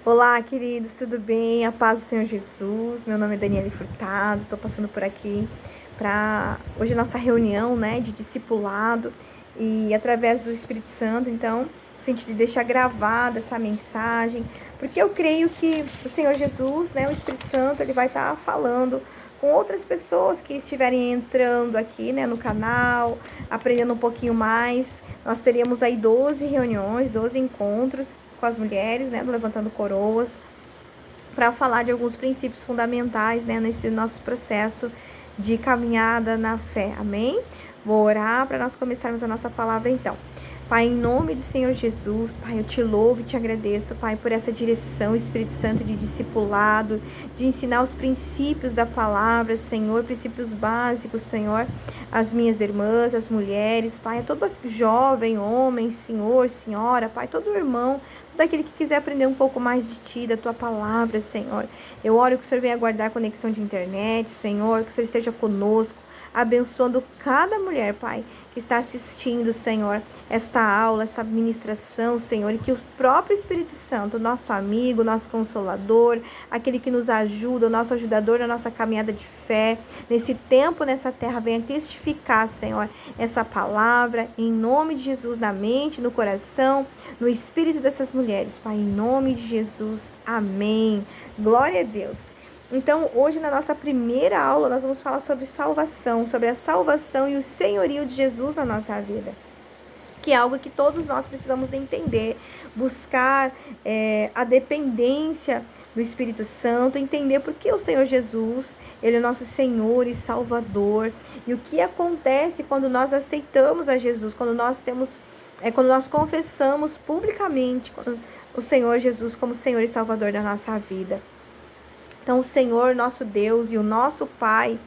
Olá, queridos, tudo bem? A paz do Senhor Jesus. Meu nome é Daniele Furtado, estou passando por aqui para hoje nossa reunião, de discipulado e através do Espírito Santo, então, senti de deixar gravada essa mensagem, porque eu creio que o Senhor Jesus, o Espírito Santo, ele vai estar falando com outras pessoas que estiverem entrando aqui, no canal, aprendendo um pouquinho mais. Nós teríamos aí 12 reuniões, 12 encontros com as mulheres, do Levantando Coroas, para falar de alguns princípios fundamentais, nesse nosso processo de caminhada na fé. Amém? Vou orar para nós começarmos a nossa palavra então. Pai, em nome do Senhor Jesus, Pai, eu te louvo e te agradeço, Pai, por essa direção, Espírito Santo, de discipulado, de ensinar os princípios da palavra, Senhor, princípios básicos, Senhor, as minhas irmãs, as mulheres, Pai, a todo jovem, homem, senhor, senhora, Pai, todo irmão, todo aquele que quiser aprender um pouco mais de Ti, da Tua palavra, Senhor. Eu oro que o Senhor venha guardar a conexão de internet, Senhor, que o Senhor esteja conosco, abençoando cada mulher, Pai, que está assistindo, Senhor, esta aula, esta ministração, Senhor, e que o próprio Espírito Santo, nosso amigo, nosso consolador, aquele que nos ajuda, o nosso ajudador na nossa caminhada de fé, nesse tempo, nessa terra, venha testificar, Senhor, essa palavra, em nome de Jesus, na mente, no coração, no espírito dessas mulheres, Pai, em nome de Jesus, amém. Glória a Deus. Então, hoje na nossa primeira aula, nós vamos falar sobre salvação, sobre a salvação e o senhorio de Jesus na nossa vida, que é algo que todos nós precisamos entender, buscar a dependência do Espírito Santo, entender por que o Senhor Jesus, Ele é nosso Senhor e Salvador, e o que acontece quando nós aceitamos a Jesus, quando nós confessamos publicamente o Senhor Jesus como Senhor e Salvador da nossa vida. Então, o Senhor, nosso Deus e o nosso Pai,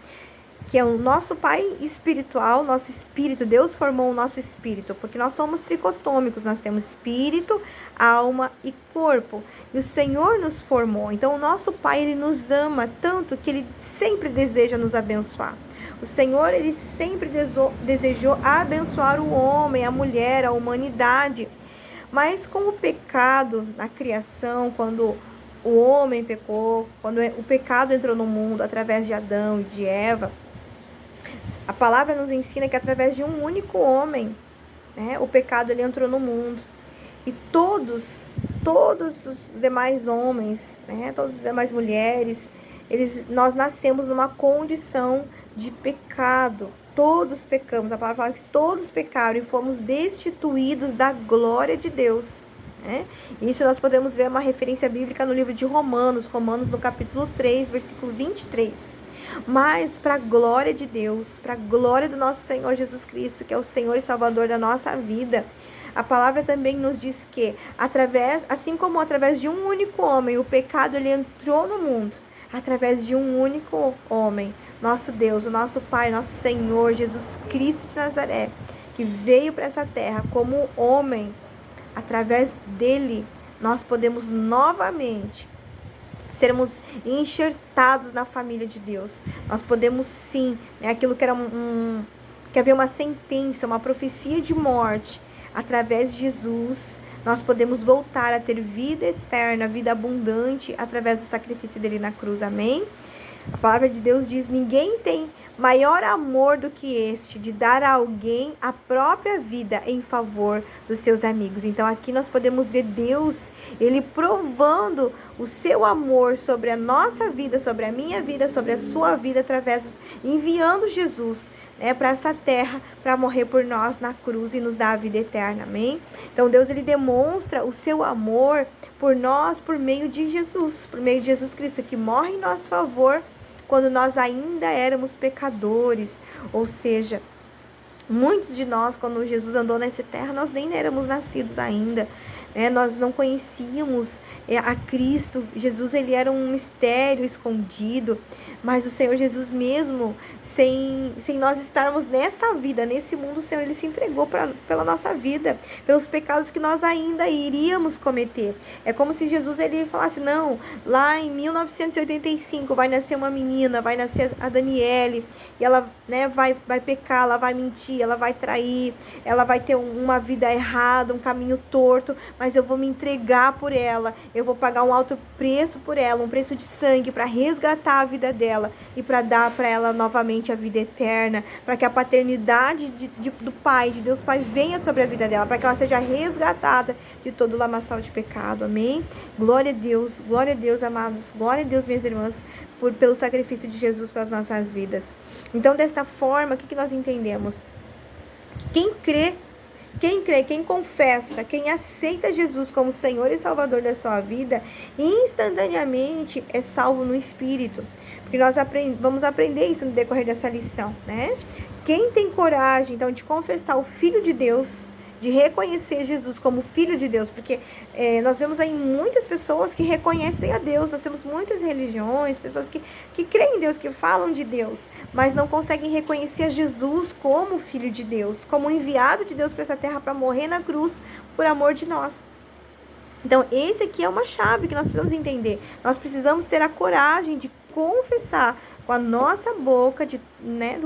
que é o nosso Pai espiritual, nosso espírito, Deus formou o nosso espírito, porque nós somos tricotômicos, nós temos espírito, alma e corpo, e o Senhor nos formou. Então, o nosso Pai, Ele nos ama tanto que Ele sempre deseja nos abençoar. O Senhor, Ele sempre desejou abençoar o homem, a mulher, a humanidade, mas com o pecado na criação, quando o homem pecou, quando o pecado entrou no mundo através de Adão e de Eva, a palavra nos ensina que através de um único homem, o pecado ele entrou no mundo. E todos os demais homens, todas as demais mulheres, nós nascemos numa condição de pecado. Todos pecamos. A palavra fala que todos pecaram e fomos destituídos da glória de Deus. Isso nós podemos ver uma referência bíblica no livro de Romanos no capítulo 3, versículo 23. Mas para a glória de Deus, para a glória do nosso Senhor Jesus Cristo, que é o Senhor e Salvador da nossa vida, a palavra também nos diz que, assim como através de um único homem, o pecado ele entrou no mundo, através de um único homem, nosso Deus, o nosso Pai, nosso Senhor Jesus Cristo de Nazaré, que veio para essa terra como homem. Através dele, nós podemos novamente sermos enxertados na família de Deus. Nós podemos sim, aquilo que era que havia uma sentença, uma profecia de morte, através de Jesus, nós podemos voltar a ter vida eterna, vida abundante, através do sacrifício dele na cruz, amém? A palavra de Deus diz, ninguém tem maior amor do que este, de dar a alguém a própria vida em favor dos seus amigos. Então aqui nós podemos ver Deus, Ele provando o seu amor sobre a nossa vida, sobre a minha vida, sobre a sua vida, enviando Jesus para essa terra, para morrer por nós na cruz e nos dar a vida eterna, amém? Então Deus ele demonstra o seu amor por nós, por meio de Jesus Cristo, que morre em nosso favor, quando nós ainda éramos pecadores, ou seja, muitos de nós, quando Jesus andou nessa terra, nós nem éramos nascidos ainda, nós não conhecíamos a Cristo. Jesus ele era um mistério escondido, mas o Senhor Jesus mesmo, sem nós estarmos nessa vida, nesse mundo, o Senhor ele se entregou pela nossa vida, pelos pecados que nós ainda iríamos cometer. É como se Jesus ele falasse, não, lá em 1985 vai nascer uma menina, vai nascer a Daniele, e ela vai pecar, ela vai mentir, ela vai trair, ela vai ter uma vida errada, um caminho torto, mas eu vou me entregar por ela, eu vou pagar um alto preço por ela, um preço de sangue para resgatar a vida dela e para dar para ela novamente a vida eterna, para que a paternidade do Pai, de Deus Pai, venha sobre a vida dela, para que ela seja resgatada de todo o lamaçal de pecado, amém? Glória a Deus, amados, glória a Deus, minhas irmãs, pelo sacrifício de Jesus para as nossas vidas. Então, desta forma, o que nós entendemos? Quem crê, quem confessa, quem aceita Jesus como Senhor e Salvador da sua vida, instantaneamente é salvo no Espírito. Porque nós vamos aprender isso no decorrer dessa lição, né? Quem tem coragem, então, de confessar o Filho de Deus, de reconhecer Jesus como Filho de Deus, porque nós vemos aí muitas pessoas que reconhecem a Deus, nós temos muitas religiões, pessoas que creem em Deus, que falam de Deus, mas não conseguem reconhecer a Jesus como Filho de Deus, como enviado de Deus para essa terra para morrer na cruz por amor de nós. Então, esse aqui é uma chave que nós precisamos entender. Nós precisamos ter a coragem de confessar com a nossa boca,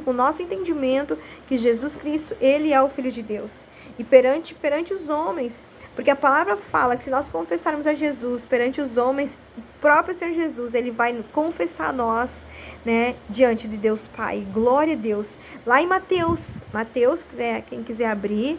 com o nosso entendimento, que Jesus Cristo, Ele é o Filho de Deus. E perante os homens, porque a palavra fala que se nós confessarmos a Jesus perante os homens, o próprio Senhor Jesus, Ele vai confessar a nós, né, diante de Deus Pai. Glória a Deus. Lá em Mateus, quem quiser abrir,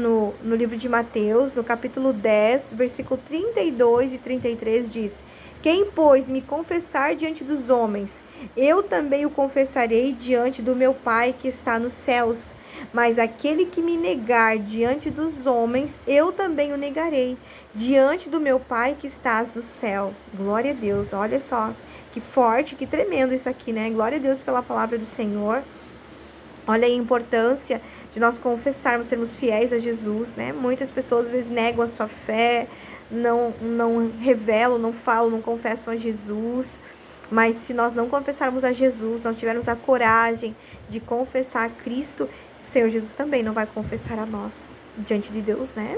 no livro de Mateus, no capítulo 10, versículo 32 e 33, diz: quem, pois, me confessar diante dos homens, eu também o confessarei diante do meu Pai que está nos céus. Mas aquele que me negar diante dos homens, eu também o negarei diante do meu Pai que estás no céu. Glória a Deus, olha só, que forte, que tremendo isso aqui, né? Glória a Deus pela palavra do Senhor. Olha aí a importância de nós confessarmos, sermos fiéis a Jesus, né? Muitas pessoas às vezes negam a sua fé, não revelam, não falam, não confessam a Jesus. Mas se nós não confessarmos a Jesus, nós tivermos a coragem de confessar a Cristo, o Senhor Jesus também não vai confessar a nós diante de Deus, né?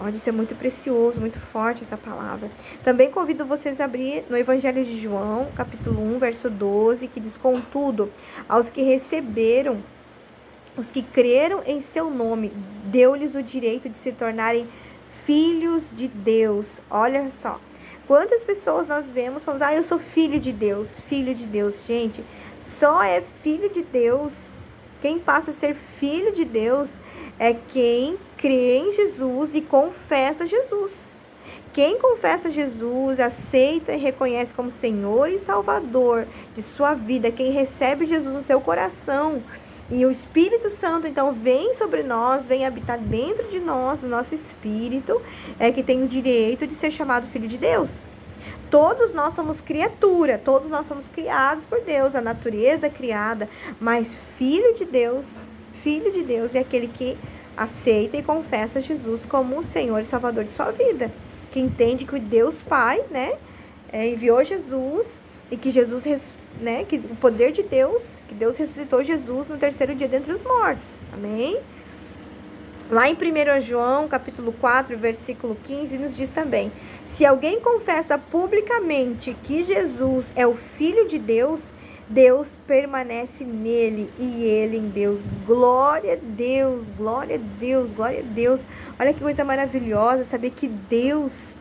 Olha, isso é muito precioso, muito forte essa palavra. Também convido vocês a abrir no Evangelho de João, capítulo 1, verso 12, que diz: contudo, aos que receberam, os que creram em seu nome, deu-lhes o direito de se tornarem filhos de Deus. Olha só, quantas pessoas nós vemos falando: eu sou filho de Deus, filho de Deus. Gente, só é filho de Deus, quem passa a ser filho de Deus é quem crê em Jesus e confessa Jesus. Quem confessa Jesus, aceita e reconhece como Senhor e Salvador de sua vida, quem recebe Jesus no seu coração, e o Espírito Santo, então, vem sobre nós, vem habitar dentro de nós, no nosso espírito, é que tem o direito de ser chamado filho de Deus. Todos nós somos criatura, todos nós somos criados por Deus, a natureza é criada, mas filho de Deus é aquele que aceita e confessa Jesus como o Senhor e Salvador de sua vida, que entende que o Deus Pai, né, enviou Jesus e que Jesus, que o poder de Deus, que Deus ressuscitou Jesus no terceiro dia dentre os mortos, amém? Lá em 1 João, capítulo 4, versículo 15, nos diz também: se alguém confessa publicamente que Jesus é o Filho de Deus, Deus permanece nele e ele em Deus. Glória a Deus, glória a Deus, glória a Deus. Olha que coisa maravilhosa saber que Deus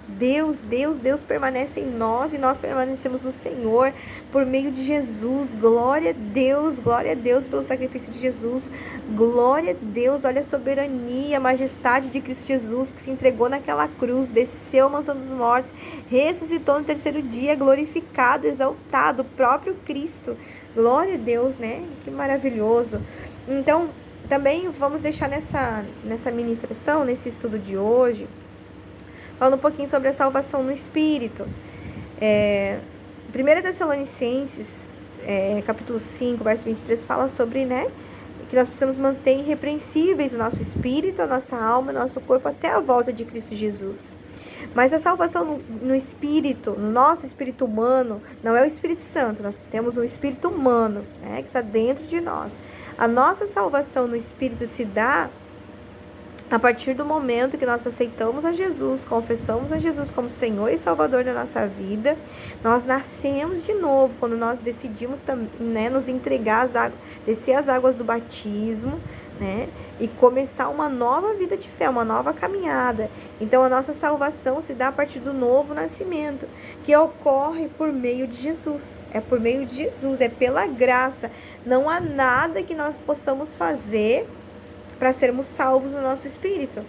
permanece em nós e nós permanecemos no Senhor por meio de Jesus. Glória a Deus pelo sacrifício de Jesus. Glória a Deus, olha a soberania, a majestade de Cristo Jesus, que se entregou naquela cruz, desceu à mansão dos mortos, ressuscitou no terceiro dia, glorificado, exaltado, o próprio Cristo. Glória a Deus, né? Que maravilhoso. Então, também vamos deixar nessa ministração, nesse estudo de hoje, falando um pouquinho sobre a salvação no Espírito. 1 Tessalonicenses, capítulo 5, verso 23, fala sobre, que nós precisamos manter irrepreensíveis o nosso espírito, a nossa alma, o nosso corpo, até a volta de Cristo Jesus. Mas a salvação no espírito, no nosso espírito humano, não é o Espírito Santo, nós temos um espírito humano, que está dentro de nós. A nossa salvação no espírito se dá a partir do momento que nós aceitamos a Jesus, confessamos a Jesus como Senhor e Salvador da nossa vida. Nós nascemos de novo quando nós decidimos nos entregar, descer as águas do batismo, né? E começar uma nova vida de fé, uma nova caminhada. Então, a nossa salvação se dá a partir do novo nascimento, que ocorre por meio de Jesus. É por meio de Jesus, é pela graça. Não há nada que nós possamos fazer para sermos salvos no nosso espírito.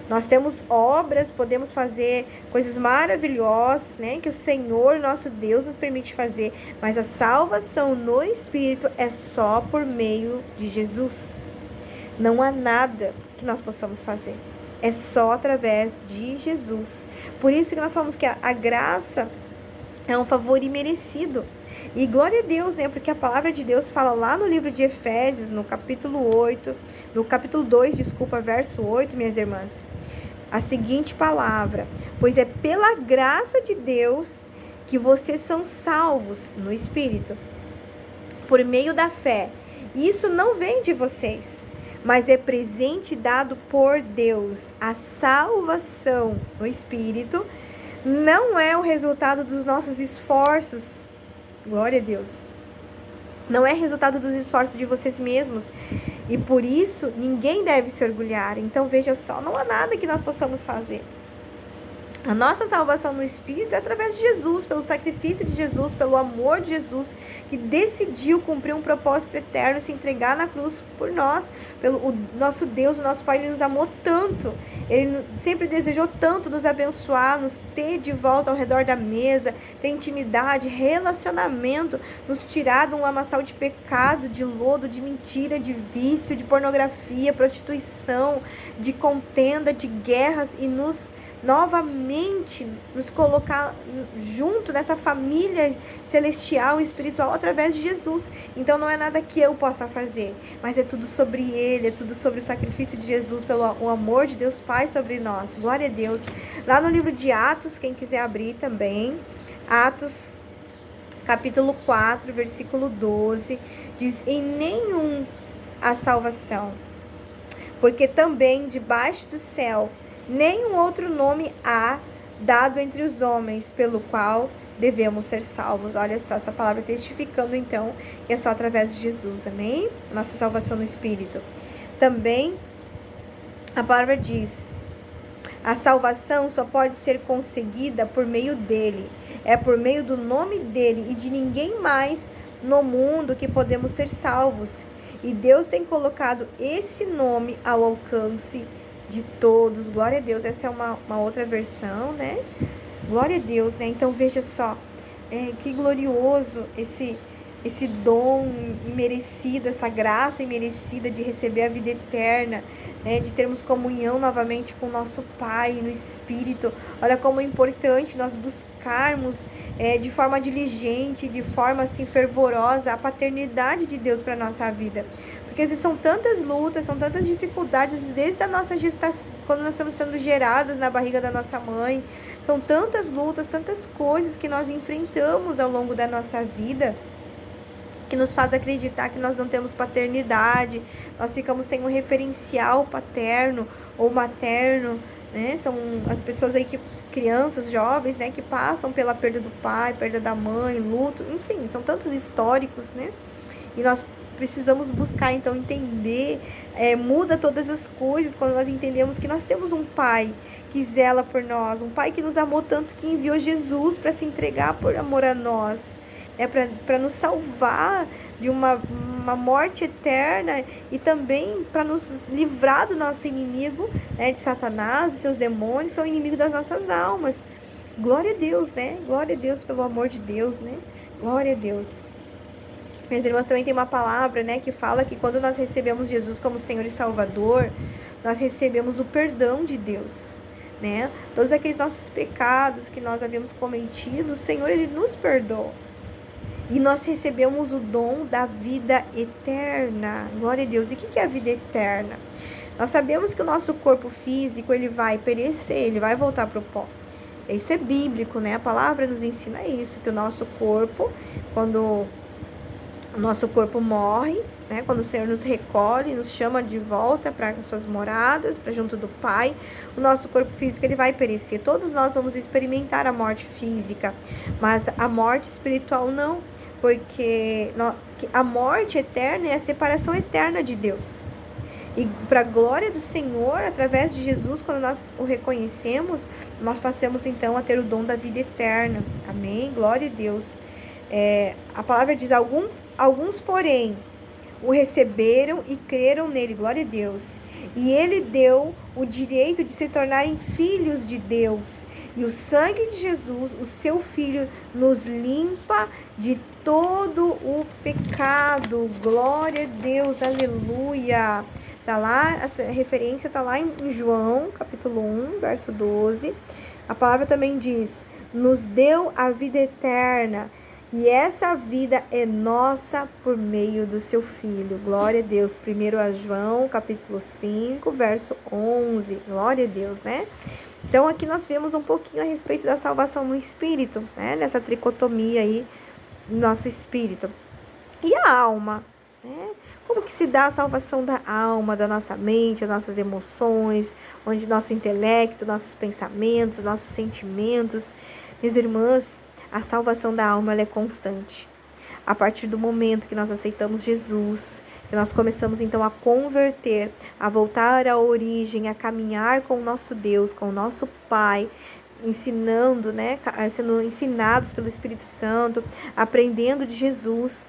Nós temos obras, podemos fazer coisas maravilhosas, né? Que o Senhor, nosso Deus, nos permite fazer. Mas a salvação no Espírito é só por meio de Jesus. Não há nada que nós possamos fazer. É só através de Jesus. Por isso que nós falamos que a graça é um favor imerecido. E glória a Deus, né? Porque a palavra de Deus fala lá no livro de Efésios, no capítulo 8, no capítulo 2, verso 8, minhas irmãs, a seguinte palavra: pois é pela graça de Deus que vocês são salvos no Espírito, por meio da fé. Isso não vem de vocês, mas é presente dado por Deus. A salvação no Espírito não é o resultado dos nossos esforços. Glória a Deus. Não é resultado dos esforços de vocês mesmos. E por isso, ninguém deve se orgulhar. Então, veja só, não há nada que nós possamos fazer. A nossa salvação no Espírito é através de Jesus, pelo sacrifício de Jesus, pelo amor de Jesus, que decidiu cumprir um propósito eterno e se entregar na cruz por nós. O nosso Deus, o nosso Pai, Ele nos amou tanto. Ele sempre desejou tanto nos abençoar, nos ter de volta ao redor da mesa, ter intimidade, relacionamento, nos tirar de um lamaçal de pecado, de lodo, de mentira, de vício, de pornografia, prostituição, de contenda, de guerras e novamente nos colocar junto nessa família celestial e espiritual através de Jesus. Então não é nada que eu possa fazer, mas é tudo sobre Ele, é tudo sobre o sacrifício de Jesus, pelo o amor de Deus Pai sobre nós. Glória a Deus. Lá no livro de Atos, quem quiser abrir também, Atos capítulo 4, versículo 12, diz: em nenhum a salvação, porque também debaixo do céu nenhum outro nome há dado entre os homens pelo qual devemos ser salvos. Olha só, essa palavra testificando então que é só através de Jesus, amém? Nossa salvação no Espírito. Também a palavra diz: a salvação só pode ser conseguida por meio dele. É por meio do nome dele e de ninguém mais no mundo que podemos ser salvos. E Deus tem colocado esse nome ao alcance de todos. Glória a Deus. Essa é uma outra versão, né? Glória a Deus, né? Então veja só, que glorioso esse dom imerecido, essa graça imerecida de receber a vida eterna, né? De termos comunhão novamente com o nosso Pai no Espírito. Olha como é importante nós buscarmos de forma diligente, de forma assim fervorosa, a paternidade de Deus para a nossa vida. Porque são tantas lutas, são tantas dificuldades, desde a nossa gestação, quando nós estamos sendo geradas na barriga da nossa mãe. São tantas lutas, tantas coisas que nós enfrentamos ao longo da nossa vida, que nos faz acreditar que nós não temos paternidade, nós ficamos sem um referencial paterno ou materno, né? São as pessoas aí crianças, jovens, né, que passam pela perda do pai, perda da mãe, luto, enfim, são tantos históricos, né? E nós precisamos buscar, então, entender, muda todas as coisas quando nós entendemos que nós temos um Pai que zela por nós, um Pai que nos amou tanto que enviou Jesus para se entregar por amor a nós, para nos salvar de uma morte eterna e também para nos livrar do nosso inimigo, né, de Satanás, e seus demônios, são inimigos das nossas almas. Glória a Deus, né? Glória a Deus pelo amor de Deus, né? Glória a Deus. Minhas irmãs, também tem uma palavra, né, que fala que quando nós recebemos Jesus como Senhor e Salvador, nós recebemos o perdão de Deus, né? Todos aqueles nossos pecados que nós havíamos cometido, o Senhor, Ele nos perdoou. E nós recebemos o dom da vida eterna. Glória a Deus. E o que é a vida eterna? Nós sabemos que o nosso corpo físico, ele vai perecer, ele vai voltar para o pó. Isso é bíblico, né? A palavra nos ensina isso, que o nosso corpo, quando o nosso corpo morre, né? Quando o Senhor nos recolhe, nos chama de volta para suas moradas, para junto do Pai, o nosso corpo físico, ele vai perecer. Todos nós vamos experimentar a morte física, mas a morte espiritual não, porque a morte eterna é a separação eterna de Deus. E para a glória do Senhor, através de Jesus, quando nós o reconhecemos, nós passamos então a ter o dom da vida eterna. Amém? Glória a Deus. A palavra diz, alguns porém, o receberam e creram nele, glória a Deus. E ele deu o direito de se tornarem filhos de Deus. E o sangue de Jesus, o seu Filho, nos limpa de todo o pecado. Glória a Deus, aleluia. Tá lá, essa referência tá lá em João, capítulo 1, verso 12. A palavra também diz, nos deu a vida eterna. E essa vida é nossa por meio do seu Filho. Glória a Deus. 1 João, capítulo 5, verso 11. Glória a Deus, né? Então, aqui nós vemos um pouquinho a respeito da salvação no espírito, né? Nessa tricotomia aí, no nosso espírito. E a alma, né? Como que se dá a salvação da alma, da nossa mente, das nossas emoções, onde nosso intelecto, nossos pensamentos, nossos sentimentos. Minhas irmãs, a salvação da alma ela é constante. A partir do momento que nós aceitamos Jesus, que nós começamos então a converter, a voltar à origem, a caminhar com o nosso Deus, com o nosso Pai, ensinando, né, sendo ensinados pelo Espírito Santo, aprendendo de Jesus,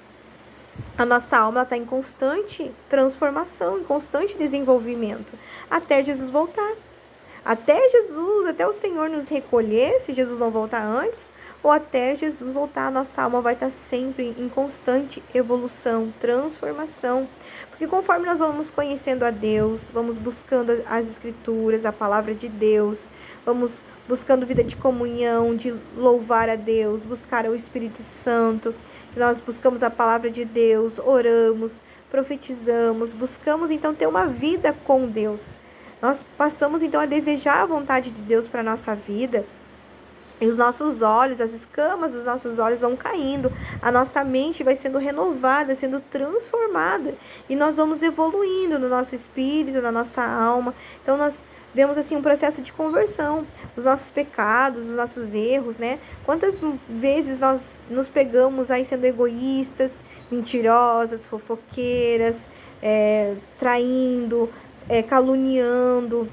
a nossa alma está em constante transformação, em constante desenvolvimento, até Jesus voltar. Até o Senhor nos recolher, se Jesus não voltar antes, ou até Jesus voltar, a nossa alma vai estar sempre em constante evolução, transformação. Porque conforme nós vamos conhecendo a Deus, vamos buscando as Escrituras, a palavra de Deus, vamos buscando vida de comunhão, de louvar a Deus, buscar o Espírito Santo, nós buscamos a palavra de Deus, oramos, profetizamos, buscamos então ter uma vida com Deus. Nós passamos então a desejar a vontade de Deus para a nossa vida. E os nossos olhos, as escamas dos nossos olhos vão caindo. A nossa mente vai sendo renovada, sendo transformada. E nós vamos evoluindo no nosso espírito, na nossa alma. Então nós vemos assim um processo de conversão. Os nossos pecados, os nossos erros, né? Quantas vezes nós nos pegamos aí sendo egoístas, mentirosas, fofoqueiras, traindo, caluniando,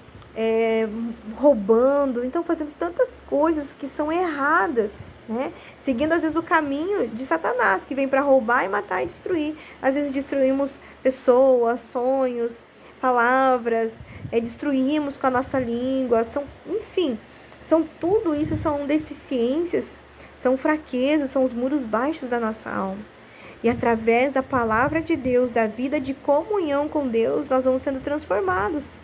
roubando, então fazendo tantas coisas que são erradas, né? Seguindo às vezes o caminho de Satanás, que vem para roubar e matar e destruir. Às vezes destruímos pessoas, sonhos, palavras, destruímos com a nossa língua, tudo isso são deficiências, são fraquezas, são os muros baixos da nossa alma. E através da palavra de Deus, da vida de comunhão com Deus, nós vamos sendo transformados.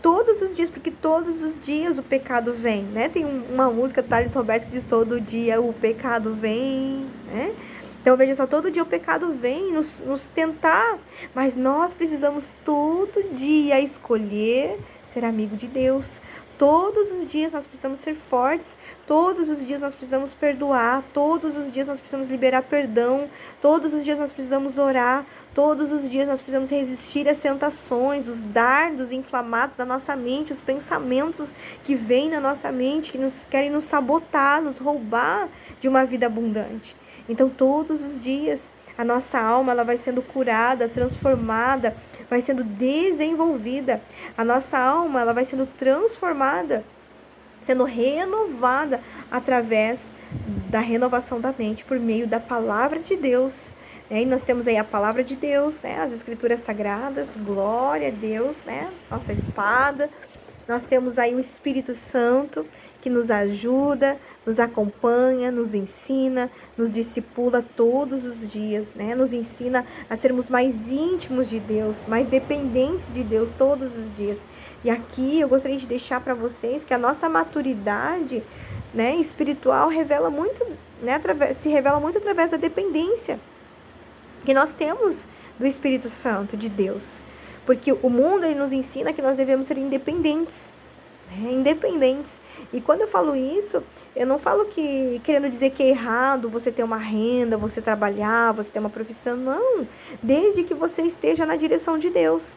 Todos os dias, porque todos os dias o pecado vem, né? Tem uma música do Thales Roberto que diz, todo dia o pecado vem, né? Então, veja só, todo dia o pecado vem nos tentar, mas nós precisamos todo dia escolher ser amigo de Deus. Todos os dias nós precisamos ser fortes, todos os dias nós precisamos perdoar, todos os dias nós precisamos liberar perdão, todos os dias nós precisamos orar, todos os dias nós precisamos resistir às tentações, os dardos inflamados da nossa mente, os pensamentos que vêm na nossa mente, que querem nos sabotar, nos roubar de uma vida abundante. Então, todos os dias, a nossa alma ela vai sendo curada, transformada, vai sendo desenvolvida. A nossa alma ela vai sendo transformada, sendo renovada através da renovação da mente por meio da palavra de Deus. E nós temos aí a palavra de Deus, né? As escrituras sagradas, glória a Deus, né? Nossa espada. Nós temos aí o Espírito Santo que nos ajuda, nos acompanha, nos ensina, nos discipula todos os dias, né? Nos ensina a sermos mais íntimos de Deus, mais dependentes de Deus todos os dias. E aqui eu gostaria de deixar para vocês que a nossa maturidade, né, espiritual revela muito, né, se revela muito através da dependência que nós temos do Espírito Santo de Deus. Porque o mundo ele nos ensina que nós devemos ser independentes, né? Independentes. E quando eu falo isso, eu não falo querendo dizer que é errado você ter uma renda, você trabalhar, você ter uma profissão, não. Desde que você esteja na direção de Deus.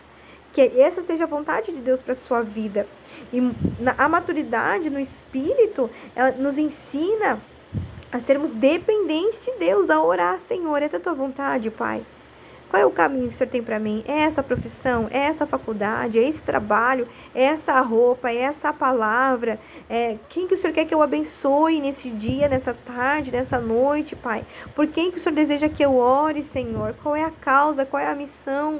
Que essa seja a vontade de Deus para a sua vida. E a maturidade no Espírito, ela nos ensina a sermos dependentes de Deus, a orar, Senhor, é da tua vontade, Pai. Qual é o caminho que o Senhor tem para mim? É essa profissão? É essa faculdade? É esse trabalho? É essa roupa? É essa palavra? Quem que o Senhor quer que eu abençoe nesse dia, nessa tarde, nessa noite, Pai? Por quem que o Senhor deseja que eu ore, Senhor? Qual é a causa? Qual é a missão?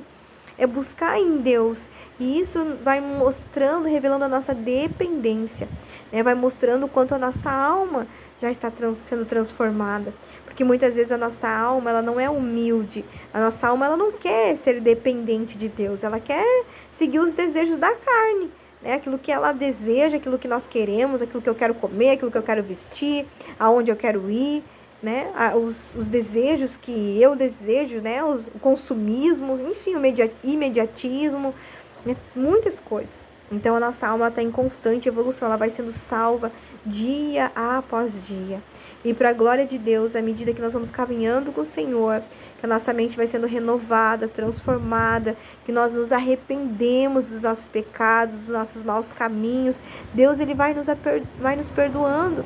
É buscar em Deus. E isso vai mostrando, revelando a nossa dependência, né? Vai mostrando o quanto a nossa alma já está sendo transformada. Porque muitas vezes a nossa alma, ela não é humilde. A nossa alma, ela não quer ser dependente de Deus. Ela quer seguir os desejos da carne, né? Aquilo que ela deseja, aquilo que nós queremos, aquilo que eu quero comer, aquilo que eu quero vestir, aonde eu quero ir, né? Os desejos que eu desejo, né? O consumismo, enfim, o imediatismo, né? Muitas coisas. Então a nossa alma está em constante evolução, ela vai sendo salva dia após dia. E para a glória de Deus, à medida que nós vamos caminhando com o Senhor, que a nossa mente vai sendo renovada, transformada, que nós nos arrependemos dos nossos pecados, dos nossos maus caminhos, Deus ele vai nos perdoando,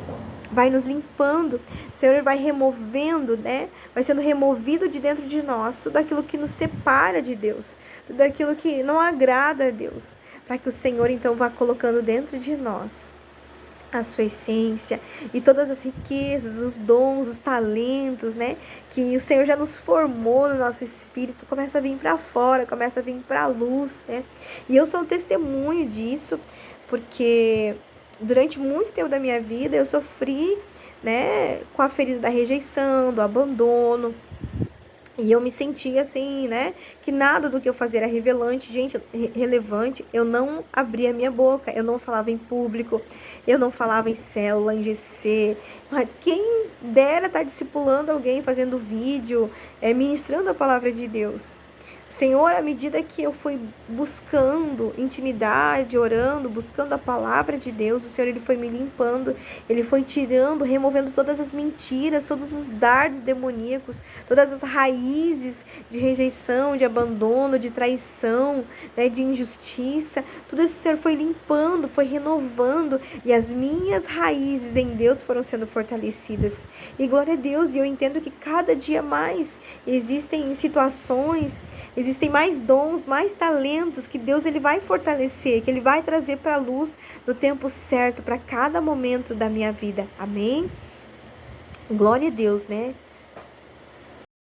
vai nos limpando, o Senhor vai removendo, né? Vai sendo removido de dentro de nós tudo aquilo que nos separa de Deus, tudo aquilo que não agrada a Deus, para que o Senhor então vá colocando dentro de nós a sua essência e todas as riquezas, os dons, os talentos, né? Que o Senhor já nos formou no nosso espírito, começa a vir para fora, começa a vir para a luz, né? E eu sou um testemunho disso, porque durante muito tempo da minha vida eu sofri, né, com a ferida da rejeição, do abandono. E eu me sentia assim, né, que nada do que eu fazia era relevante. Eu não abria minha boca, eu não falava em público, eu não falava em célula, em GC. Quem dera estar discipulando alguém, fazendo vídeo, ministrando a palavra de Deus. Senhor, à medida que eu fui buscando intimidade, orando, buscando a palavra de Deus, o Senhor ele foi me limpando, ele foi tirando, removendo todas as mentiras, todos os dardos demoníacos, todas as raízes de rejeição, de abandono, de traição, né, de injustiça. Tudo isso o Senhor foi limpando, foi renovando, e as minhas raízes em Deus foram sendo fortalecidas. E glória a Deus, e eu entendo que cada dia mais existem situações, existem mais dons, mais talentos que Deus ele vai fortalecer, que ele vai trazer para a luz no tempo certo, para cada momento da minha vida. Amém? Glória a Deus, né?